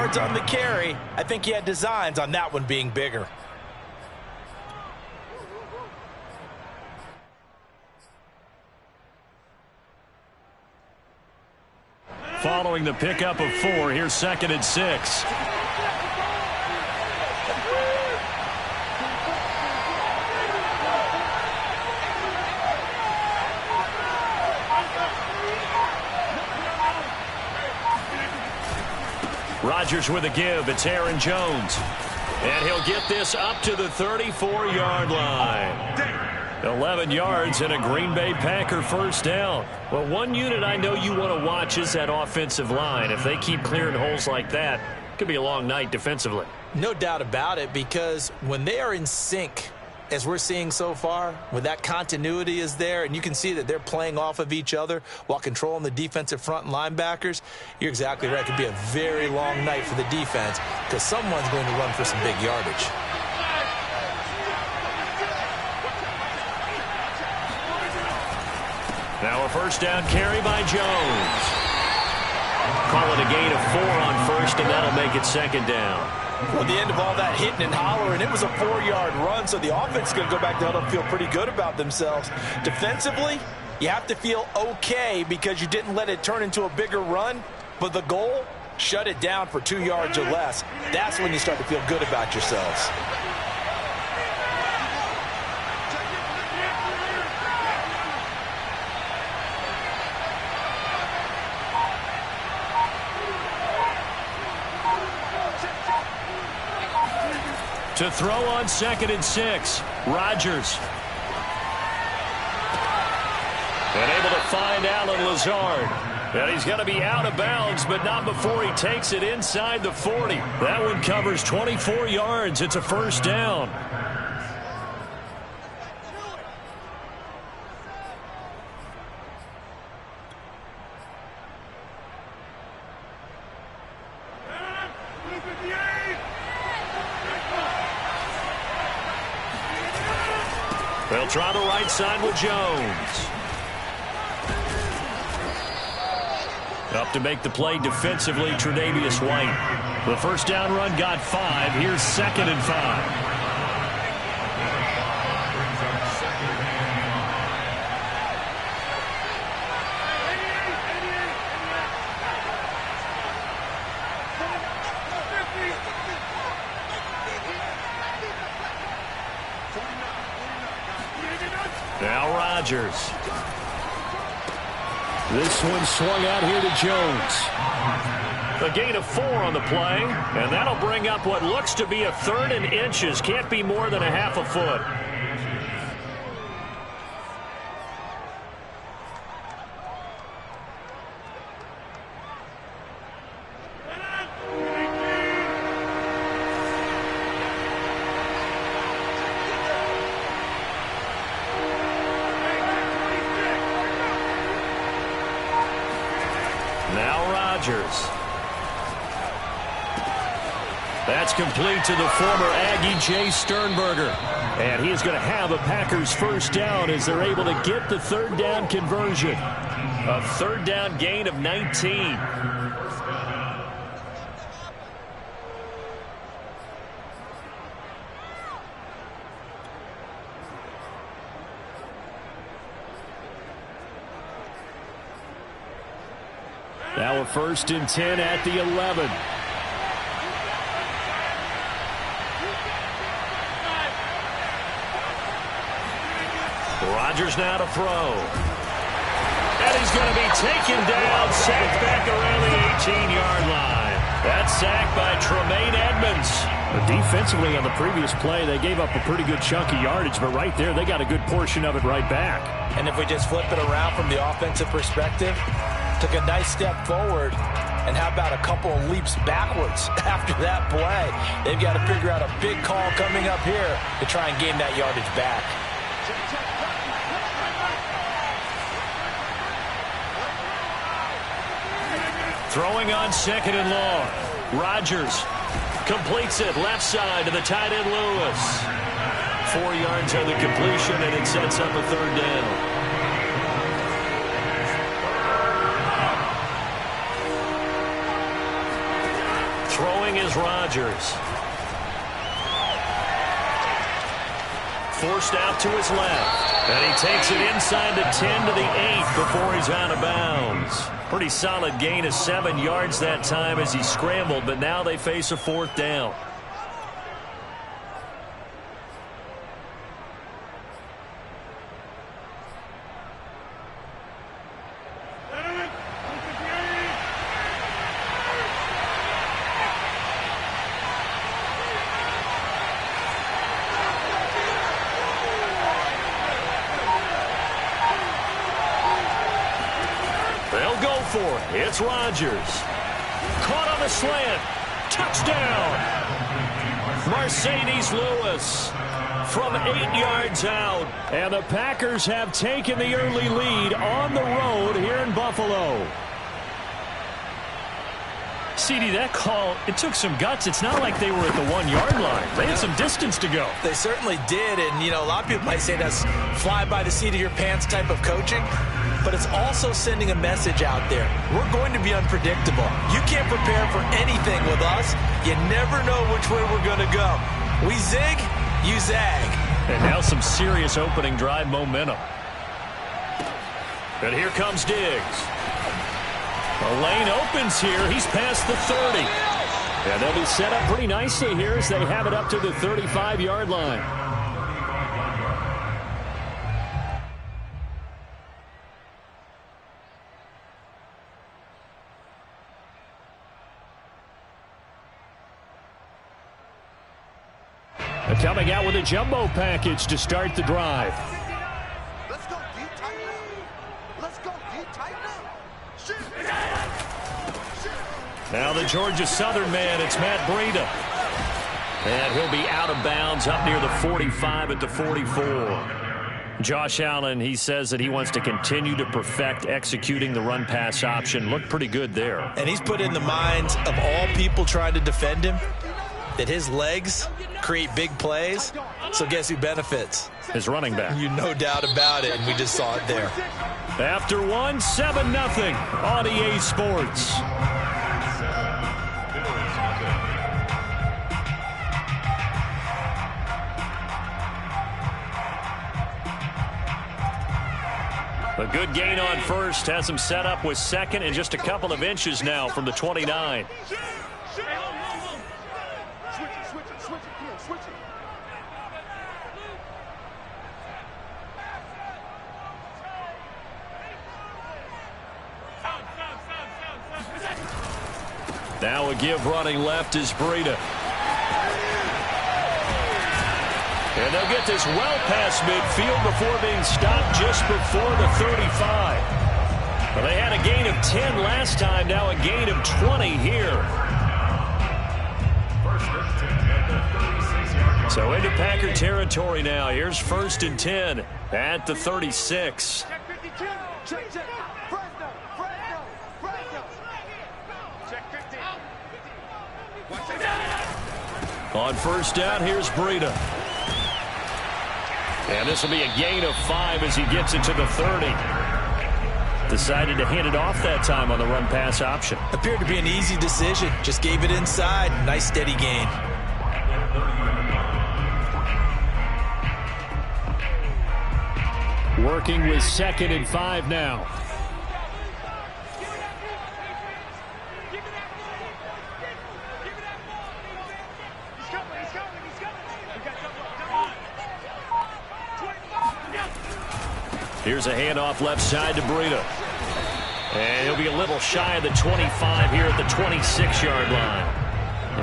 yards on the carry. I think he had designs on that one being bigger. Following the pickup of 4, here's 2nd and 6. Rodgers with a give. It's Aaron Jones. And he'll get this up to the 34-yard line. 11 yards and a Green Bay Packer first down. Well, one unit I know you want to watch is that offensive line. If they keep clearing holes like that, it could be a long night defensively. No doubt about it, because when they are in sync, as we're seeing so far, when that continuity is there and you can see that they're playing off of each other while controlling the defensive front and linebackers, you're exactly right. It could be a very long night for the defense because someone's going to run for some big yardage. Now a first down carry by Jones. Call it a gain of 4 on first, and that'll make it 2nd down. Well, at the end of all that hitting and hollering, it was a 4-yard run, so the offense is going to go back down and feel pretty good about themselves. Defensively, you have to feel okay because you didn't let it turn into a bigger run, but the goal, shut it down for 2 yards or less. That's when you start to feel good about yourselves. To throw on 2nd and 6, Rodgers. And able to find Allen Lazard. And he's going to be out of bounds, but not before he takes it inside the 40. That one covers 24 yards. It's a first down. They'll try the right side with Jones. Up to make the play defensively, Tre'Davious White. The first down run got 5. Here's 2nd and 5. Now Rodgers. This one swung out here to Jones. A gain of 4 on the play, and that'll bring up what looks to be a 3rd and inches. Can't be more than a half a foot. Now Rodgers. That's complete to the former Aggie Jay Sternberger. And he is going to have a Packers first down as they're able to get the 3rd down conversion. A 3rd down gain of 19. Now a 1st and 10 at the 11. Rodgers now to throw. And he's going to be taken down, sacked back around the 18-yard line. That's sacked by Tremaine Edmonds. But defensively on the previous play, they gave up a pretty good chunk of yardage, but right there, they got a good portion of it right back. And if we just flip it around from the offensive perspective, took a nice step forward, and how about a couple of leaps backwards after that play? They've got to figure out a big call coming up here to try and gain that yardage back. Throwing on 2nd and long. Rodgers completes it left side to the tight end Lewis. 4 yards on the completion, and it sets up a 3rd down. Throwing is Rodgers. Forced out to his left. And he takes it inside the 10 to the 8 before he's out of bounds. Pretty solid gain of 7 yards that time as he scrambled, but now they face a 4th down. They'll go for it. It's Rodgers. Caught on the slant. Touchdown. Mercedes Lewis from 8 yards out. And the Packers have taken the early lead on the road here in Buffalo. CD, that call, it took some guts. It's not like they were at the 1 yard line. They had some distance to go. They certainly did, and, you know, a lot of people might say that's fly by the seat of your pants type of coaching, but it's also sending a message out there. We're going to be unpredictable. You can't prepare for anything with us. You never know which way we're going to go. We zig, you zag. And now some serious opening drive momentum. And here comes Diggs. The lane opens here. He's past the 30. And they'll be set up pretty nicely here as they have it up to the 35-yard line. They're coming out with a jumbo package to start the drive. Let's go deep tight now. Let's go deep tight now. Now the Georgia Southern man, it's Matt Breida. And he'll be out of bounds up near the 45 at the 44. Josh Allen, he says that he wants to continue to perfect executing the run-pass option. Looked pretty good there. And he's put in the minds of all people trying to defend him that his legs create big plays. So guess who benefits? His running back. You no doubt about it, and we just saw it there. After one, 7-0 on EA Sports. A good gain on first, has him set up with second and just a couple of inches now from the 29. Now a give running left is Breida. And they'll get this well past midfield before being stopped just before the 35. Well, they had a gain of 10 last time, now a gain of 20 here. So into Packer territory now. Here's 1st and 10 at the 36. On 1st down, here's Breida. And this will be a gain of 5 as he gets it to the 30. Decided to hand it off that time on the run-pass option. Appeared to be an easy decision. Just gave it inside. Nice steady gain. Working with 2nd and 5 now. Here's a handoff left side to Breida. And he'll be a little shy of the 25 here at the 26-yard line.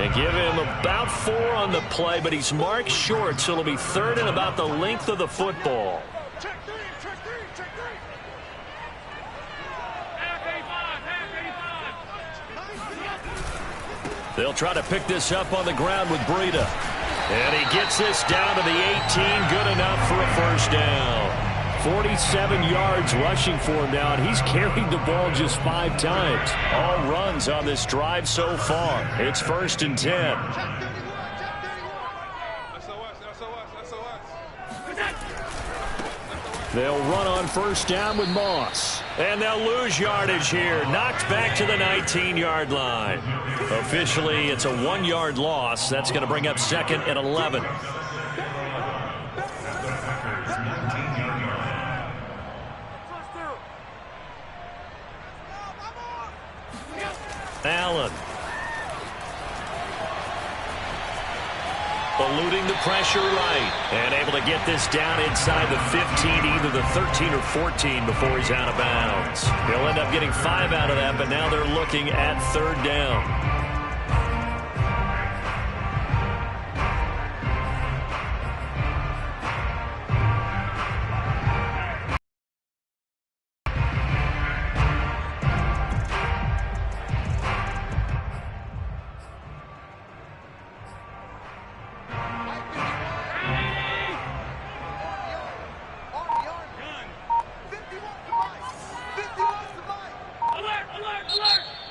And give him about 4 on the play, but he's marked short, so it'll be 3rd and about the length of the football. They'll try to pick this up on the ground with Breida. And he gets this down to the 18. Good enough for a 1st down. 47 yards rushing for him now, and he's carried the ball just 5 times. All runs on this drive so far. It's 1st and 10. They'll run on 1st down with Moss. And they'll lose yardage here. Knocked back to the 19-yard line. Officially, it's a 1-yard loss. That's going to bring up 2nd and 11. Allen. Eluding the pressure right. And able to get this down inside the 15, either the 13 or 14 before he's out of bounds. He'll end up getting 5 out of that, but now they're looking at 3rd down.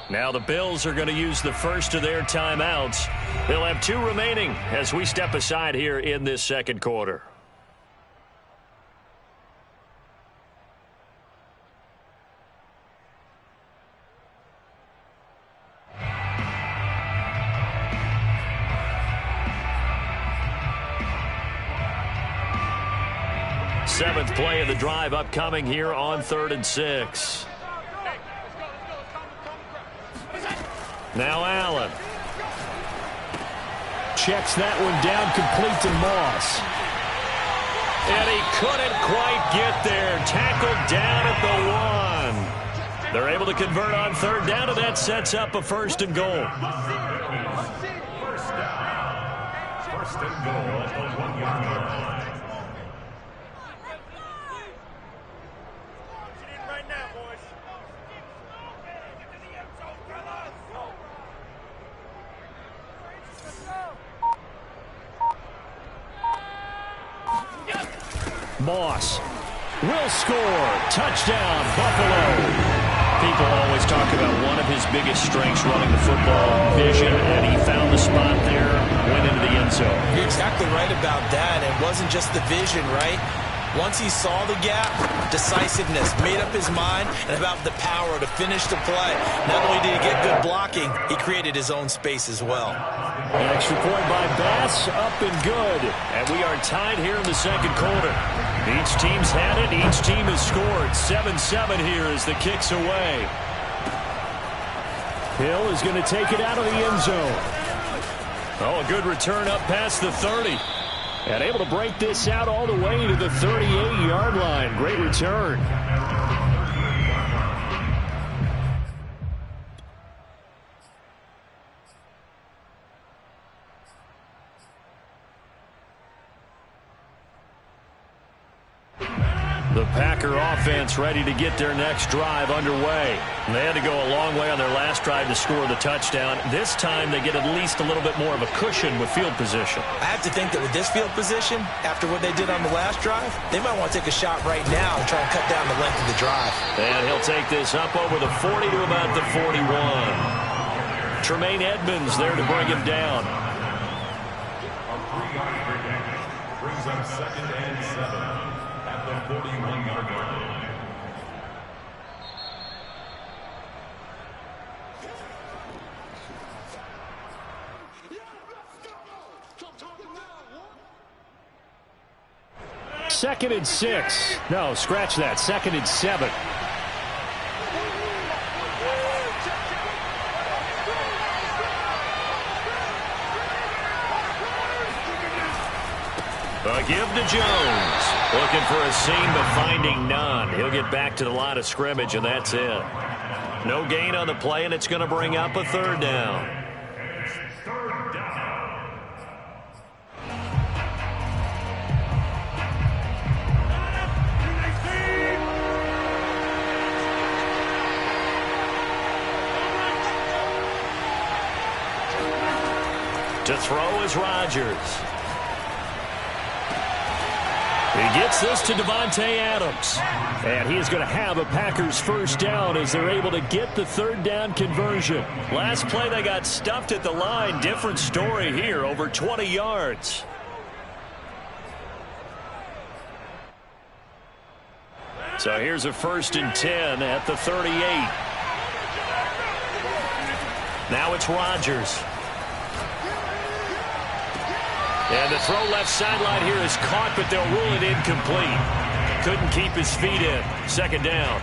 Now the Bills are going to use the first of their timeouts. They'll have 2 remaining as we step aside here in this 2nd quarter. Seventh play of the drive upcoming here on 3rd and 6. Now Allen. Checks that one down, complete to Moss. And he couldn't quite get there. Tackled down at the 1. They're able to convert on 3rd down, and that sets up a 1st and goal. First and goal at the 1-yard line. Moss will score. Touchdown, Buffalo. People always talk about one of his biggest strengths running the football, vision, and he found the spot there, went into the end zone. You're exactly right about that. It wasn't just the vision, right? Once he saw the gap, decisiveness, made up his mind, and about the power to finish the play. Not only did he get good blocking, he created his own space as well. An extra point by Bass, up and good. And we are tied here in the 2nd quarter. Each team's had it. Each team has scored. 7-7 here as the kick's away. Hill is going to take it out of the end zone. Oh, a good return up past the 30. And able to break this out all the way to the 38-yard line. Great return. The Packer offense ready to get their next drive underway. They had to go a long way on their last drive to score the touchdown. This time they get at least a little bit more of a cushion with field position. I have to think that with this field position, after what they did on the last drive, they might want to take a shot right now and try and cut down the length of the drive. And he'll take this up over the 40 to about the 41. Tremaine Edmonds there to bring him down. A 3-yard pickup brings up 2nd and 7 at the 41-yard line. Second and 6. No, scratch that. 2nd and 7. A give to Jones. Looking for a seam, but finding none. He'll get back to the line of scrimmage, and that's it. No gain on the play, and it's going to bring up a 3rd down. To throw is Rodgers. He gets this to Devontae Adams. And he is going to have a Packers 1st down as they're able to get the 3rd down conversion. Last play they got stuffed at the line. Different story here, over 20 yards. So here's a 1st and 10 at the 38. Now it's Rodgers. And the throw left sideline here is caught, but they'll rule it incomplete. Couldn't keep his feet in. 2nd down.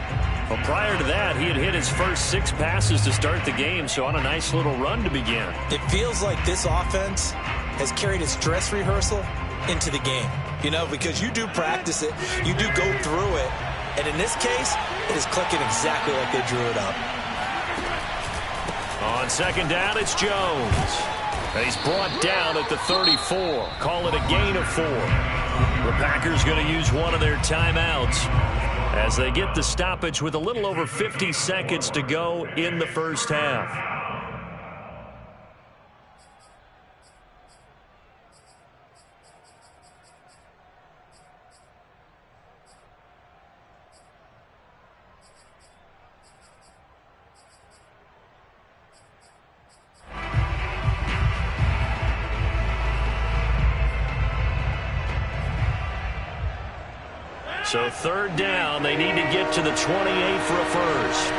Well, prior to that, he had hit his first 6 passes to start the game, so on a nice little run to begin. It feels like this offense has carried its dress rehearsal into the game. You know, because you do practice it, you do go through it, and in this case, it is clicking exactly like they drew it up. On 2nd down, it's Jones. And he's brought down at the 34. Call it a gain of 4. The Packers going to use one of their timeouts as they get the stoppage with a little over 50 seconds to go in the first half. So 3rd down, they need to get to the 28 for a first.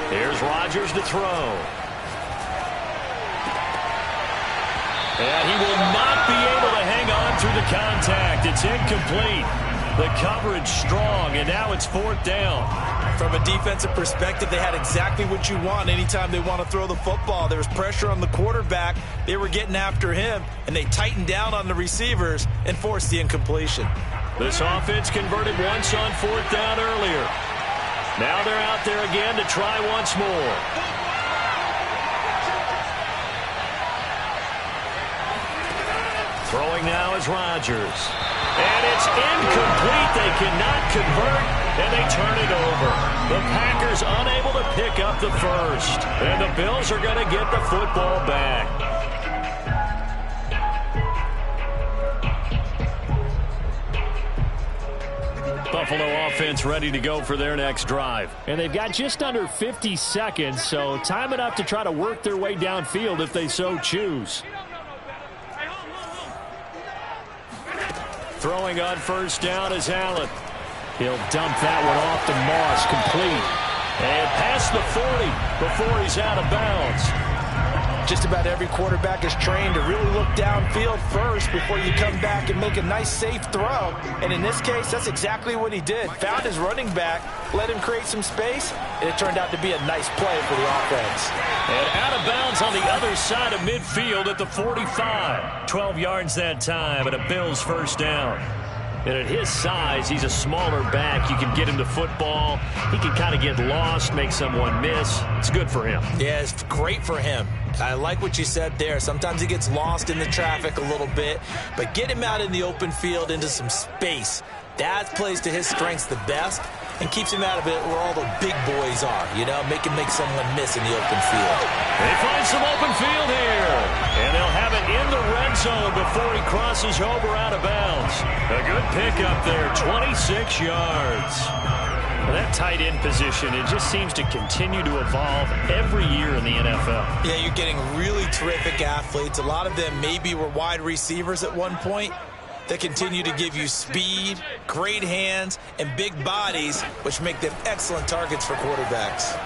Here's Rodgers to throw. And he will not be able to hang on through the contact. It's incomplete. The coverage strong, and now it's 4th down. From a defensive perspective, they had exactly what you want anytime they want to throw the football. There was pressure on the quarterback. They were getting after him, and they tightened down on the receivers and forced the incompletion. This offense converted once on 4th down earlier. Now they're out there again to try once more. Throwing now is Rodgers. And it's incomplete. They cannot convert, and they turn it over. The Packers unable to pick up the first. And the Bills are going to get the football back. Buffalo offense ready to go for their next drive. And they've got just under 50 seconds, so time enough to try to work their way downfield if they so choose. Throwing on 1st down is Allen. He'll dump that one off to Moss, complete. And past the 40 before he's out of bounds. Just about every quarterback is trained to really look downfield first before you come back and make a nice, safe throw. And in this case, that's exactly what he did. Found his running back, let him create some space, and it turned out to be a nice play for the offense. And out of bounds on the other side of midfield at the 45. 12 yards that time and a Bills 1st down. And at his size, he's a smaller back. You can get him to football. He can kind of get lost, make someone miss. It's good for him. Yeah, it's great for him. I like what you said there. Sometimes he gets lost in the traffic a little bit, but get him out in the open field into some space. That plays to his strengths the best and keeps him out of it where all the big boys are, you know, make someone miss in the open field. They find some open field here, and they'll have it in the red zone before he crosses over out of bounds. A good pickup there, 26 yards. Well, that tight end position, it just seems to continue to evolve every year in the NFL. Yeah, you're getting really terrific athletes. A lot of them maybe were wide receivers at one point that continue to give you speed, great hands, and big bodies, which make them excellent targets for quarterbacks.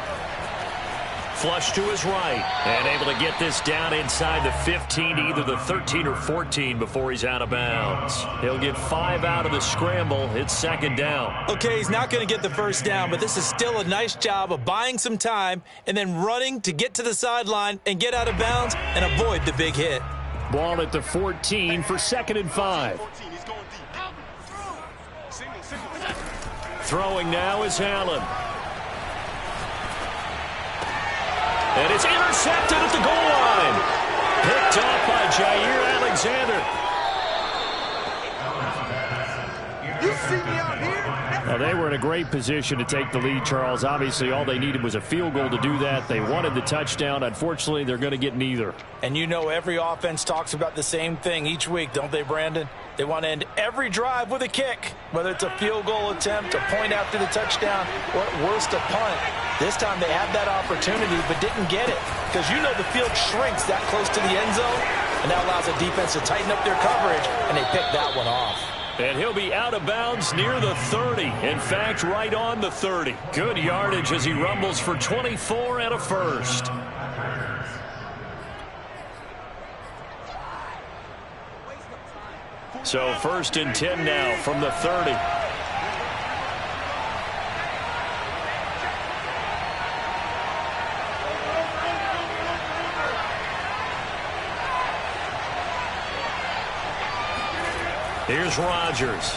Flush to his right, and able to get this down inside the 15 to either the 13 or 14 before he's out of bounds. He'll get 5 out of the scramble. It's 2nd down. Okay, he's not going to get the 1st down, but this is still a nice job of buying some time and then running to get to the sideline and get out of bounds and avoid the big hit. Ball at the 14 for 2nd and 5. Throwing now is Allen. And it's intercepted at the goal line. Picked off by Jair Alexander. You see me out here? Well, they were in a great position to take the lead, Charles. Obviously, all they needed was a field goal to do that. They wanted the touchdown. Unfortunately, they're going to get neither. And you know every offense talks about the same thing each week, don't they, Brandon? They want to end every drive with a kick, whether it's a field goal attempt, a point after the touchdown, or at worst, a punt. This time they had that opportunity but didn't get it because you know the field shrinks that close to the end zone. And that allows the defense to tighten up their coverage, and they pick that one off. And he'll be out of bounds near the 30. In fact, right on the 30. Good yardage as he rumbles for 24 and a first. So 1st and 10 now from the 30. Here's Rodgers.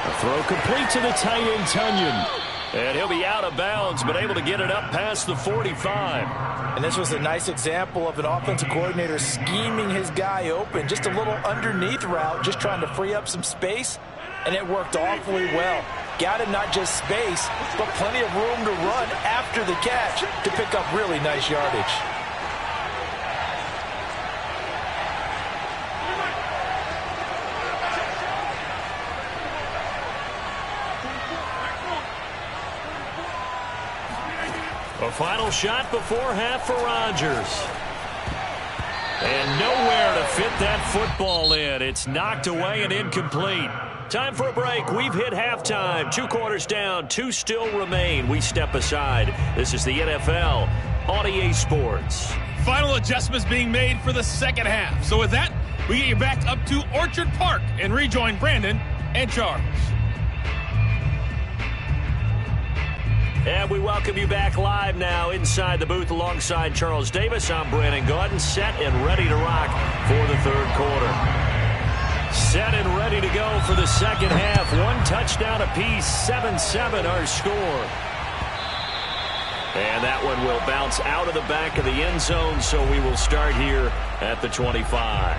A throw complete to the tight end, Tunyon. And he'll be out of bounds, but able to get it up past the 45. And this was a nice example of an offensive coordinator scheming his guy open. Just a little underneath route, just trying to free up some space, and it worked awfully well. Got him not just space, but plenty of room to run after the catch to pick up really nice yardage. A final shot before half for Rodgers. And nowhere to fit that football in. It's knocked away and incomplete. Time for a break. We've hit halftime. 2 quarters down. 2 still remain. We step aside. This is the NFL on EA Sports. Final adjustments being made for the second half. So with that, we get you back up to Orchard Park and rejoin Brandon and Charles. And we welcome you back live now inside the booth alongside Charles Davis. I'm Brandon Gaudin, set and ready to rock for the 3rd quarter. Set and ready to go for the second half. 1 touchdown apiece, 7-7 our score. And that one will bounce out of the back of the end zone, so we will start here at the 25.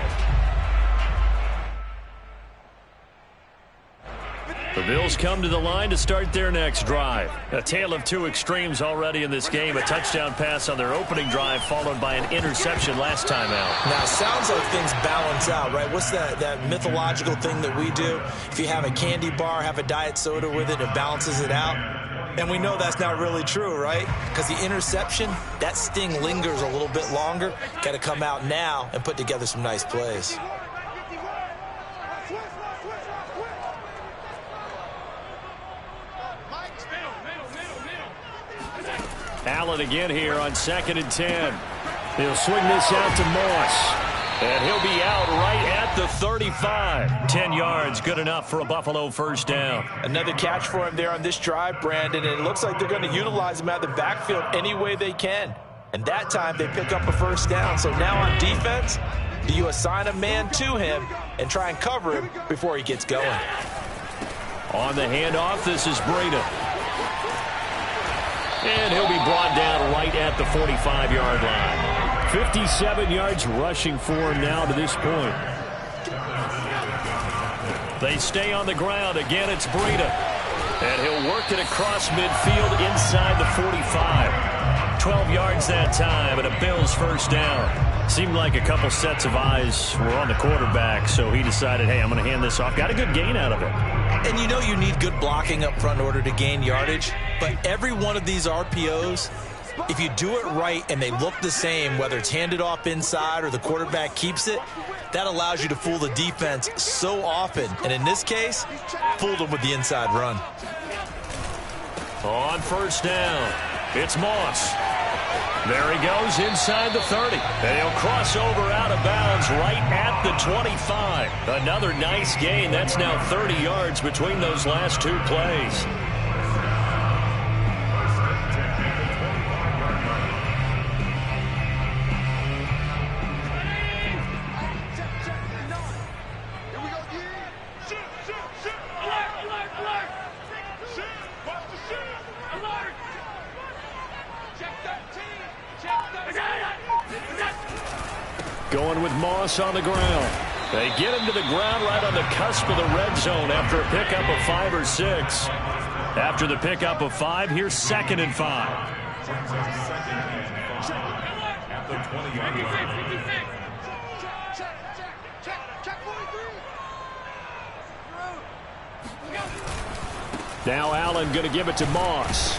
The Bills come to the line to start their next drive. A tale of 2 extremes already in this game. A touchdown pass on their opening drive followed by an interception last time out. Now, it sounds like things balance out, right? What's that mythological thing that we do? If you have a candy bar, have a diet soda with it, it balances it out. And we know that's not really true, right? Because the interception, that sting lingers a little bit longer. Got to come out now and put together some nice plays. Allen again here on 2nd and 10. He'll swing this out to Moss. And he'll be out right at the 35. 10 yards, good enough for a Buffalo first down. Another catch for him there on this drive, Brandon. And it looks like they're going to utilize him out of the backfield any way they can. And that time they pick up a first down. So now on defense, do you assign a man to him and try and cover him before he gets going? On the handoff, this is Breida. And he'll be brought down right at the 45-yard line. 57 yards rushing for him now to this point. They stay on the ground. Again, it's Breida. And he'll work it across midfield inside the 45. 12 yards that time, and a Bills first down. Seemed like a couple sets of eyes were on the quarterback, so he decided, hey, I'm going to hand this off. Got a good gain out of it. And you know you need good blocking up front in order to gain yardage. But every one of these RPOs, if you do it right and they look the same, whether it's handed off inside or the quarterback keeps it, that allows you to fool the defense so often. And in this case, fooled them with the inside run. On first down, it's Moss. There he goes inside the 30. And he'll cross over out of bounds right at the 25. Another nice gain. That's now 30 yards between those last 2 plays. Going with Moss on the ground. They get him to the ground right on the cusp of the red zone after a pickup of 5 or 6. After the pickup of 5, here's 2nd and 5. At the 20-yard line. Now Allen going to give it to Moss.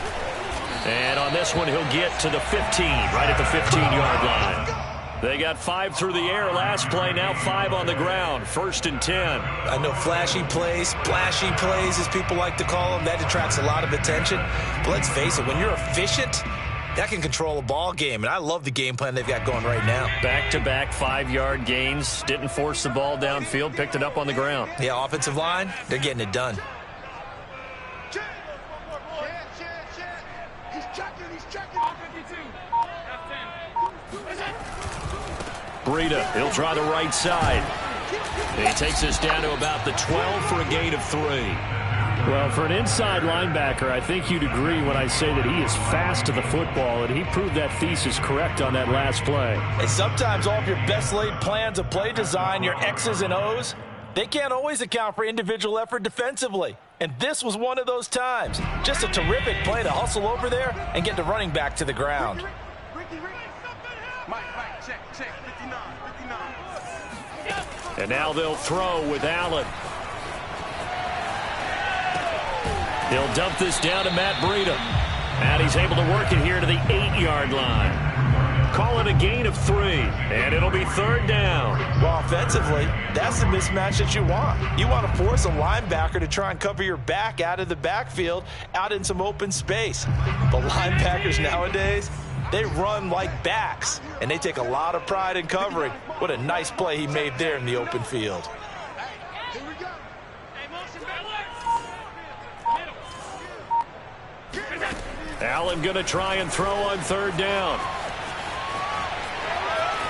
And on this one, he'll get to the 15, right at the 15-yard line. They got 5 through the air last play, now 5 on the ground. 1st and 10. I know flashy plays, splashy plays, as people like to call them, that attracts a lot of attention. But let's face it, when you're efficient, that can control a ball game. And I love the game plan they've got going right now. Back-to-back 5-yard gains. Didn't force the ball downfield, picked it up on the ground. Yeah, offensive line, they're getting it done. Breida, he'll try the right side. He takes us down to about the 12 for a gain of 3. Well, for an inside linebacker, I think you'd agree when I say that he is fast to the football, and he proved that thesis correct on that last play. And sometimes all of your best laid plans of play design, your X's and O's, they can't always account for individual effort defensively. And this was one of those times. Just a terrific play to hustle over there and get the running back to the ground. And now they'll throw with Allen. He'll dump this down to Matt Breida. And he's able to work it here to the 8-yard line. Call it a gain of 3. And it'll be 3rd down. Well, offensively, that's the mismatch that you want. You want to force a linebacker to try and cover your back out of the backfield, out in some open space. The linebackers nowadays, they run like backs, and they take a lot of pride in covering. What a nice play he made there in the open field. Allen going to try and throw on 3rd down.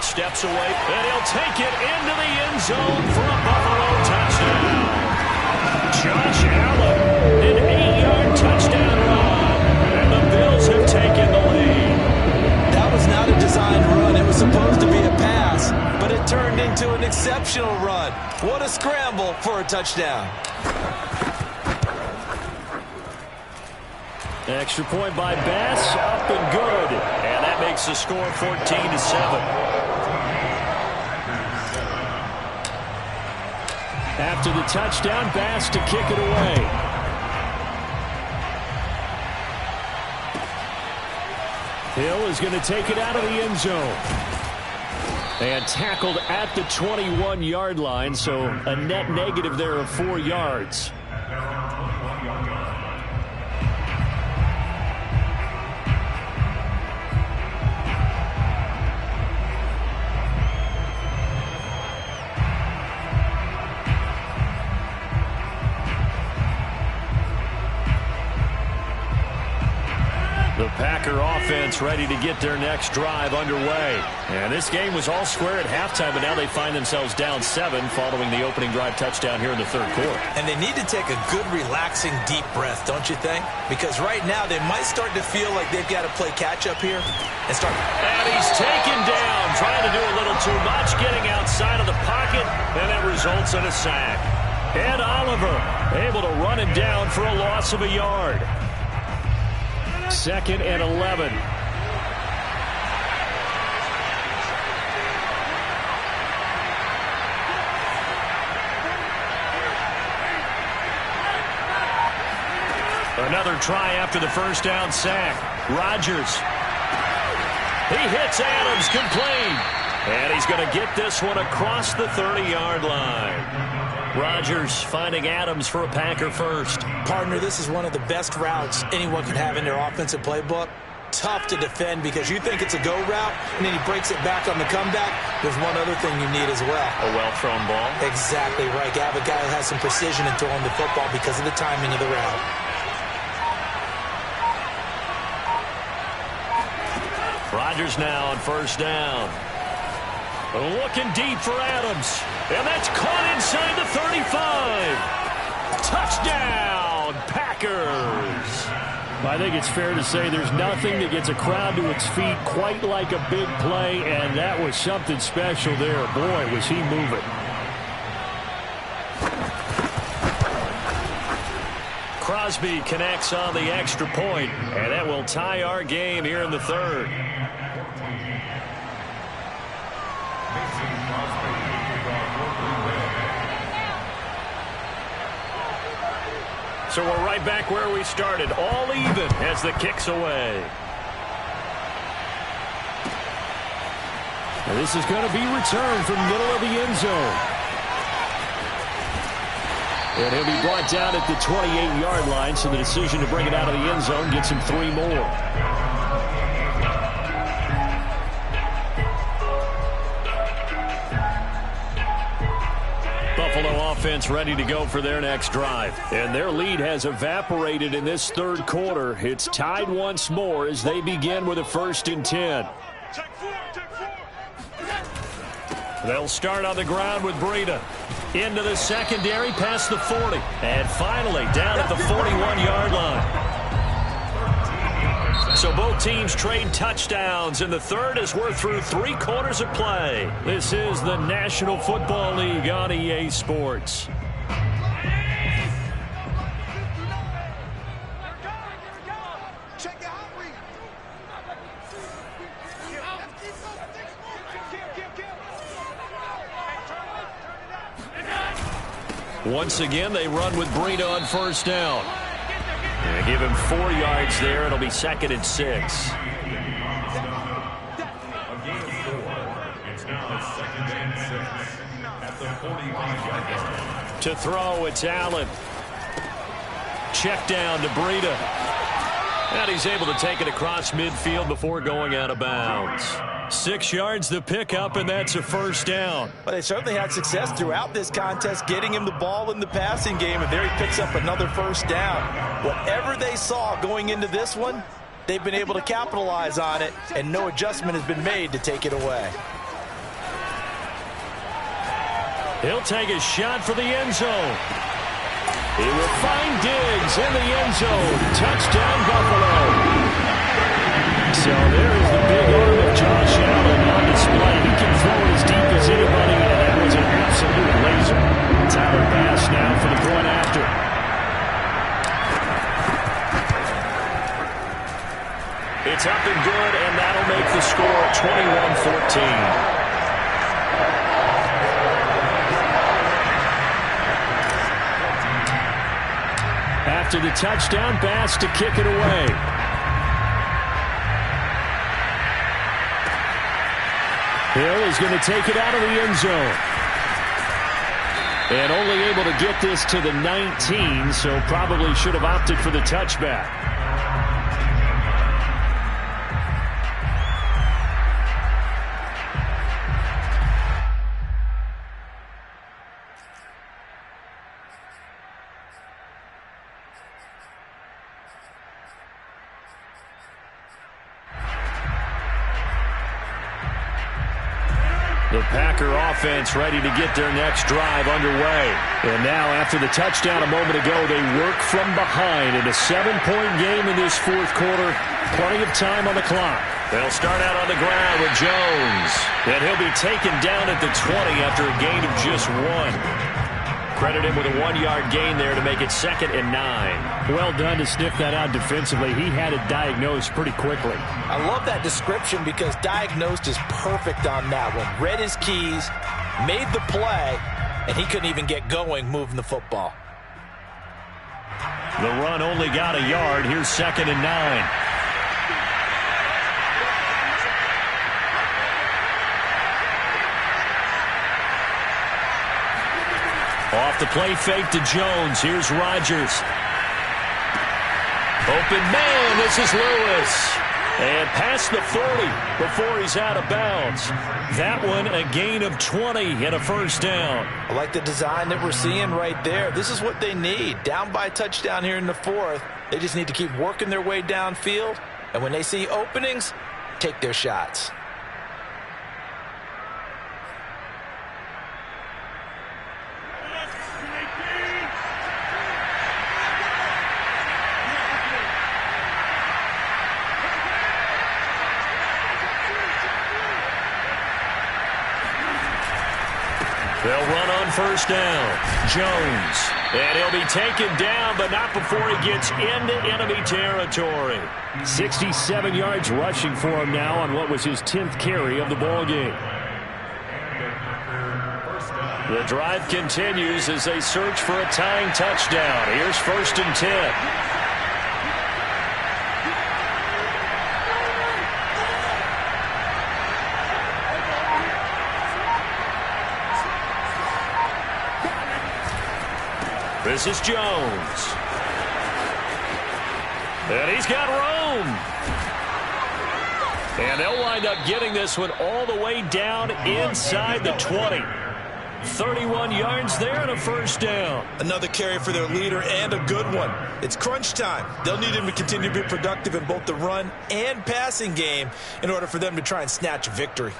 Steps away, and he'll take it into the end zone for a Buffalo touchdown. Josh Allen, an 8-yard touchdown run, and the Bills have taken the lead. That was not a designed run. It was supposed to be a pass, but it turned into an exceptional run. What a scramble for a touchdown. Extra point by Bass, up and good. And that makes the score 14-7. After the touchdown, Bass to kick it away. Hill is going to take it out of the end zone. And tackled at the 21-yard line, so a net negative there of 4 yards. The Packer offense ready to get their next drive underway. And this game was all square at halftime, but now they find themselves down 7 following the opening drive touchdown here in the 3rd quarter. And they need to take a good, relaxing, deep breath, don't you think? Because right now they might start to feel like they've got to play catch-up here and start. And he's taken down, trying to do a little too much, getting outside of the pocket, and that results in a sack. And Oliver able to run him down for a loss of a yard. 2nd and 11. Another try after the 1st down sack. Rodgers. He hits Adams complete. And he's going to get this one across the 30-yard line. Rodgers finding Adams for a Packer first. Partner, this is one of the best routes anyone could have in their offensive playbook. Tough to defend because you think it's a go route, and then he breaks it back on the comeback. There's one other thing you need as well. A well-thrown ball. Exactly right. You have a guy who has some precision in throwing the football because of the timing of the route. Rodgers now on 1st down. Looking deep for Adams. And that's caught inside the 35. Touchdown, Packers. I think it's fair to say there's nothing that gets a crowd to its feet quite like a big play, and that was something special there. Boy, was he moving. Crosby connects on the extra point, and that will tie our game here in the 3rd. So we're right back where we started, all even as the kick's away. And this is going to be returned from middle of the end zone. And he'll be brought down at the 28-yard line, so the decision to bring it out of the end zone gets him 3 more. Buffalo offense ready to go for their next drive. And their lead has evaporated in this third quarter. It's tied once more as they begin with a 1st and 10. They'll start on the ground with Breida. Into the secondary, past the 40. And finally, down at the 41-yard line. So both teams trade touchdowns, and the third as we're through 3 quarters of play. This is the National Football League on EA Sports. Once again, they run with Breida on 1st down. And give him 4 yards there. It'll be 2nd and 6. It's now 2nd and 6 at the 45-yard line. To throw, it's Allen. Check down to Breida. And he's able to take it across midfield before going out of bounds. 6 yards the pickup, and that's a 1st down. Well, they certainly had success throughout this contest getting him the ball in the passing game, and there he picks up another 1st down. Whatever they saw going into this one, they've been able to capitalize on it, and no adjustment has been made to take it away. He'll take a shot for the end zone. He will find Diggs in the end zone. Touchdown, Buffalo. So there is the big arm of Josh Allen on display. He can throw it as deep as anybody, and that was an absolute laser. Tyler Bass now for the point after. It's up and good, and that'll make the score 21-14. After the touchdown, Bass to kick it away. Hill is going to take it out of the end zone. And only able to get this to the 19, so probably should have opted for the touchback. The Packer offense ready to get their next drive underway. And now, after the touchdown a moment ago, they work from behind in a 7-point game in this 4th quarter. Plenty of time on the clock. They'll start out on the ground with Jones. And he'll be taken down at the 20 after a gain of just 1. Credit him with a 1-yard gain there to make it 2nd and 9. Well done to sniff that out defensively. He had it diagnosed pretty quickly. I love that description because diagnosed is perfect on that one. Read his keys, made the play, and he couldn't even get going moving the football. The run only got a yard. Here's 2nd and 9. Off the play fake to Jones. Here's Rodgers. Open man. This is Lewis. And past the 40 before he's out of bounds. That one a gain of 20 and a 1st down. I like the design that we're seeing right there. This is what they need. Down by a touchdown here in the 4th. They just need to keep working their way downfield. And when they see openings, take their shots. They'll run on 1st down. Jones. And he'll be taken down, but not before he gets into enemy territory. 67 yards rushing for him now on what was his 10th carry of the ball game. First down. The drive continues as they search for a tying touchdown. Here's 1st and 10. This is Jones. And he's got room. And they'll wind up getting this one all the way down inside the 20. 31 yards there and a 1st down. Another carry for their leader and a good one. It's crunch time. They'll need him to continue to be productive in both the run and passing game in order for them to try and snatch a victory.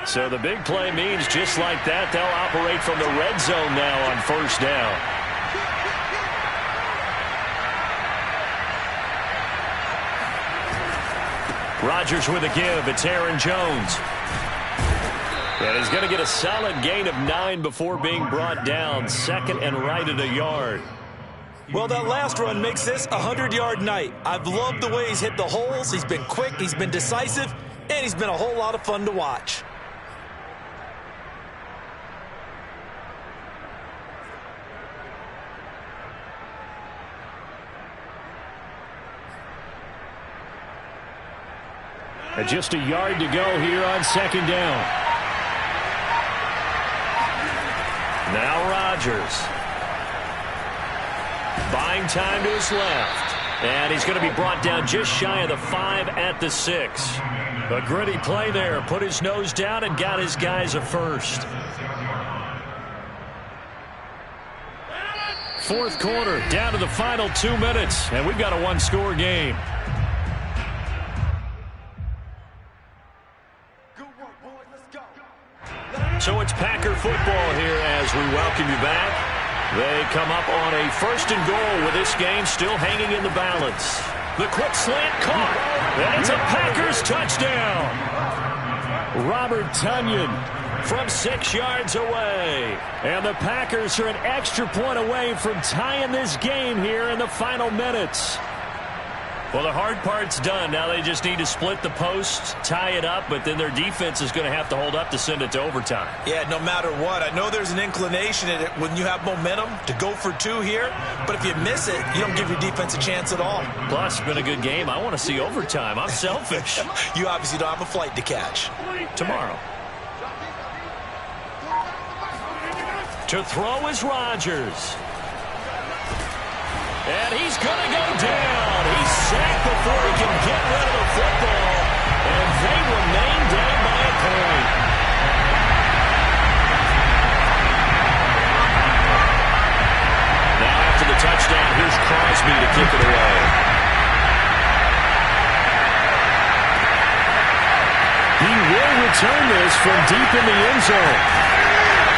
So the big play means just like that, they'll operate from the red zone now on 1st down. Rodgers with a give. It's Aaron Jones. And he's going to get a solid gain of 9 before being brought down. 2nd and right at a yard. Well, that last run makes this a 100-yard night. I've loved the way he's hit the holes. He's been quick, he's been decisive, and he's been a whole lot of fun to watch. And just a yard to go here on 2nd down. Now Rodgers. Buying time to his left. And he's going to be brought down just shy of the 5 at the 6. A gritty play there. Put his nose down and got his guys a 1st. 4th quarter, down to the final 2 minutes. And we've got a 1-score game. So it's Packer football here as we welcome you back. They come up on a 1st and goal with this game still hanging in the balance. The quick slant caught. And it's a Packers touchdown. Robert Tonyan from 6 yards away. And the Packers are an extra point away from tying this game here in the final minutes. Well, the hard part's done. Now they just need to split the post, tie it up, but then their defense is going to have to hold up to send it to overtime. Yeah, no matter what. I know there's an inclination in it when you have momentum to go for 2 here, but if you miss it, you don't give your defense a chance at all. Plus, it's been a good game. I want to see overtime. I'm selfish. You obviously don't have a flight to catch. Tomorrow. To throw is Rodgers. And he's going to go down. He's sacked before he can get rid of the football. And they remain down by a point. Now after the touchdown, here's Crosby to kick it away. He will return this from deep in the end zone.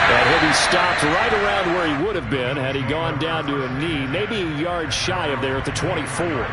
And he'll be stopped right around where he would have been had he gone down to a knee, maybe a yard shy of there at the 24.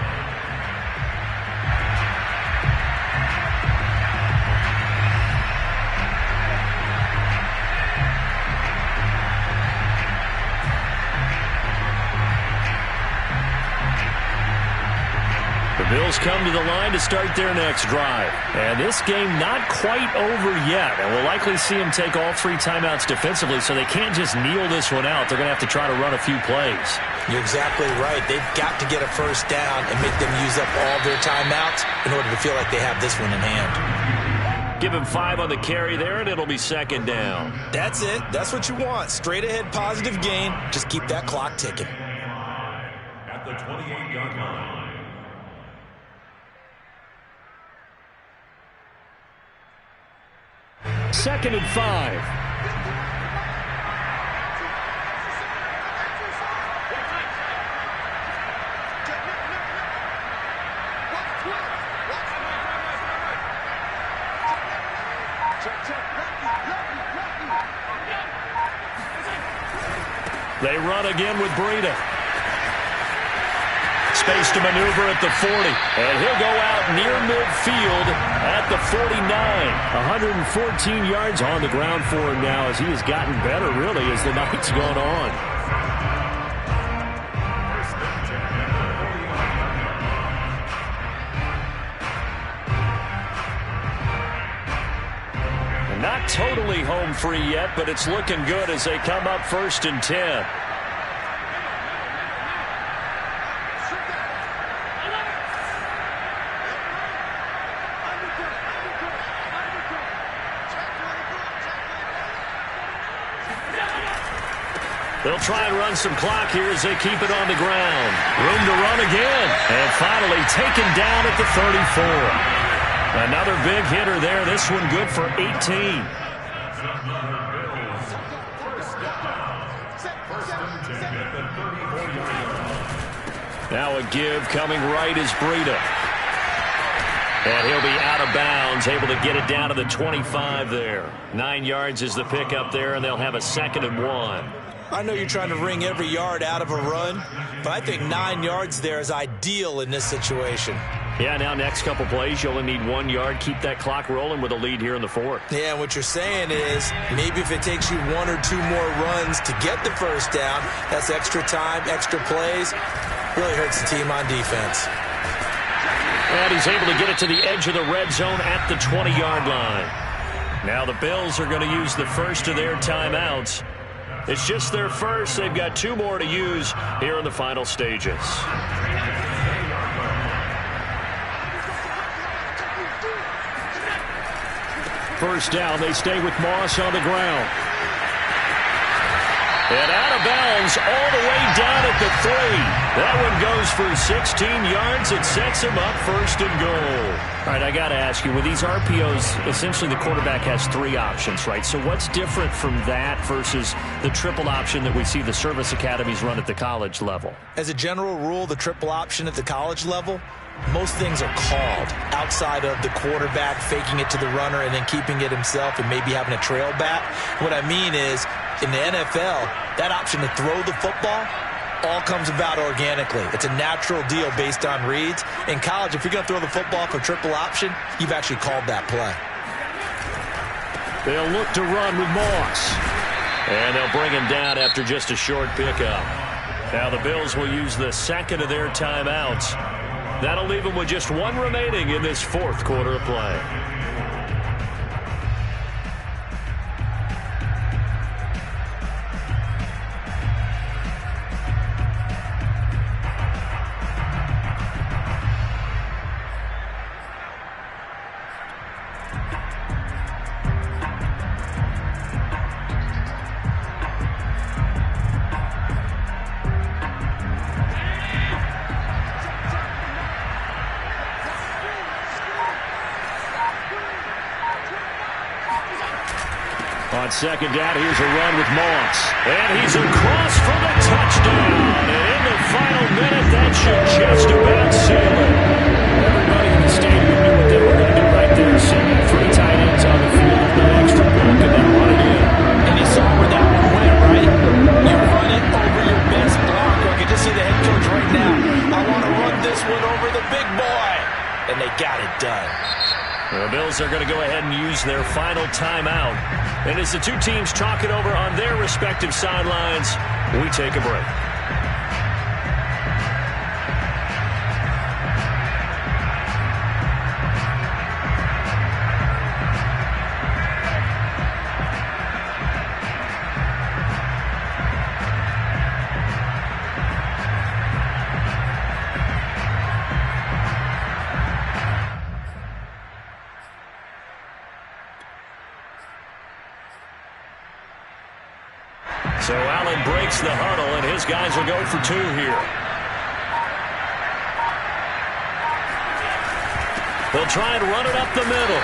The Bills come to the line to start their next drive. And this game not quite over yet. And we'll likely see them take all 3 timeouts defensively, so they can't just kneel this one out. They're going to have to try to run a few plays. You're exactly right. They've got to get a 1st down and make them use up all their timeouts in order to feel like they have this one in hand. Give him 5 on the carry there, and it'll be 2nd down. That's it. That's what you want. Straight ahead, positive gain. Just keep that clock ticking. At the 28-yard line. 2nd and 5. They run again with Breida. Space to maneuver at the 40. And he'll go out near midfield at the 49. 114 yards on the ground for him now as he has gotten better, really, as the night's gone on. not totally home free yet, but it's looking good as they come up 1st and 10. They'll try and run some clock here as they keep it on the ground. Room to run again. And finally taken down at the 34. Another big hitter there. This one good for 18. Now a give coming right is Breida. And he'll be out of bounds, able to get it down to the 25 there. 9 yards is the pickup there, and they'll have a 2nd and 1. I know you're trying to wring every yard out of a run, but I think 9 yards there is ideal in this situation. Yeah, now next couple plays, you only need 1 yard. Keep that clock rolling with a lead here in the 4th. Yeah, and what you're saying is maybe if it takes you 1 or 2 more runs to get the first down, that's extra time, extra plays. Really hurts the team on defense. And he's able to get it to the edge of the red zone at the 20-yard line. Now the Bills are going to use the first of their timeouts. It's just their first. They've got 2 more to use here in the final stages. First down, they stay with Moss on the ground. And out of bounds all the way down at the 3. That one goes for 16 yards. It sets him up 1st and goal. All right, I got to ask you, with these RPOs, essentially the quarterback has 3 options, right? So what's different from that versus the triple option that we see the service academies run at the college level? As a general rule, the triple option at the college level, most things are called outside of the quarterback faking it to the runner and then keeping it himself and maybe having a trail back. What I mean is, in the NFL, that option to throw the football all comes about organically. It's a natural deal based on reads. In college, if you're going to throw the football for triple option, you've actually called that play. They'll look to run with Moss. And they'll bring him down after just a short pickup. Now the Bills will use the 2nd of their timeouts. That'll leave them with just 1 remaining in this 4th quarter of play. On 2nd down, here's a run with Moss. And he's across for the touchdown. And in the final minute, that should just about seal it. Everybody in the stadium knew what they were going to do right there. Seeing 3 tight ends on the field, no extra point, and they run it in. And you saw where that one went, right? You run it over your best blocker. I can just see the head coach right now. I want to run this one over the big boy. And they got it done. The Bills are going to go ahead and use their final timeout. And as the 2 teams talk it over on their respective sidelines, we take a break. So Allen breaks the huddle, and his guys will go for 2 here. They'll try and run it up the middle.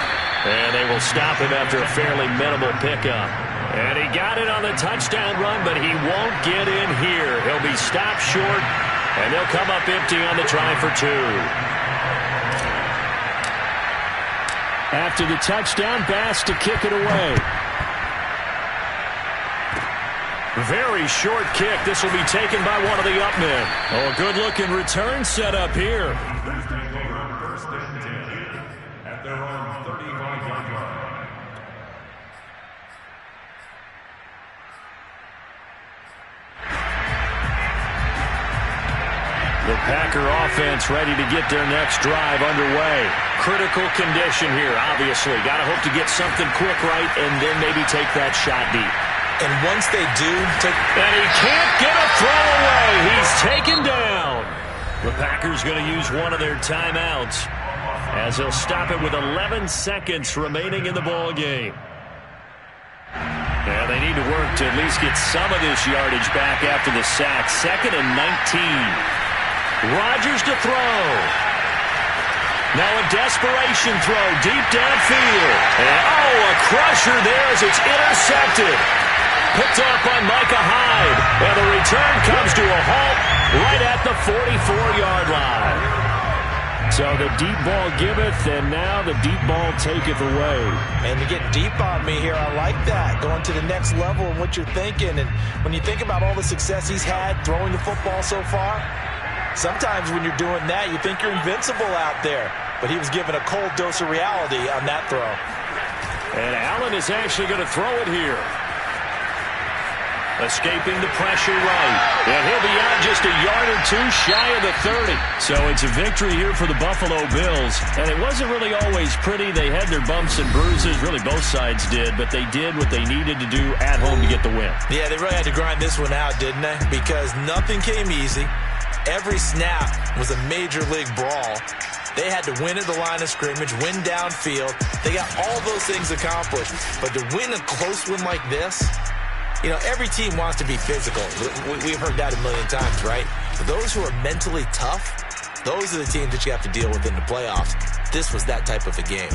And they will stop him after a fairly minimal pickup. And he got it on the touchdown run, but he won't get in here. He'll be stopped short, and they'll come up empty on the try for 2. After the touchdown, Bass to kick it away. Very short kick. This will be taken by one of the up men. Oh, a good-looking return set up here. First and 10 at their own 35-yard line. The Packer offense ready to get their next drive underway. critical condition here, obviously. Got to hope to get something quick right and then maybe take that shot deep. And once they do take... And he can't get a throw away. He's taken down. The Packers going to use one of their timeouts as he'll stop it with 11 seconds remaining in the ball game. Yeah, they need to work to at least get some of this yardage back after the sack. 2nd and 19. Rodgers to throw. Now a desperation throw deep downfield. And, a crusher there as it's intercepted. Picked off by Micah Hyde. And the return comes to a halt right at the 44-yard line. So the deep ball giveth, and now the deep ball taketh away. And you get deep on me here. I like that. Going to the next level and what you're thinking. And when you think about all the success he's had throwing the football so far, sometimes when you're doing that, you think you're invincible out there. But he was given a cold dose of reality on that throw. And Allen is actually going to throw it here. Escaping the pressure right. And he'll be out just a yard or two shy of the 30. So it's a victory here for the Buffalo Bills. And it wasn't really always pretty. They had their bumps and bruises. Really, both sides did. But they did what they needed to do at home to get the win. Yeah, they really had to grind this one out, didn't they? Because nothing came easy. Every snap was a major league brawl. They had to win at the line of scrimmage, win downfield. They got all those things accomplished. But to win a close win like this... You know, every team wants to be physical. We've heard that a million times, right? But those who are mentally tough, those are the teams that you have to deal with in the playoffs. This was that type of a game.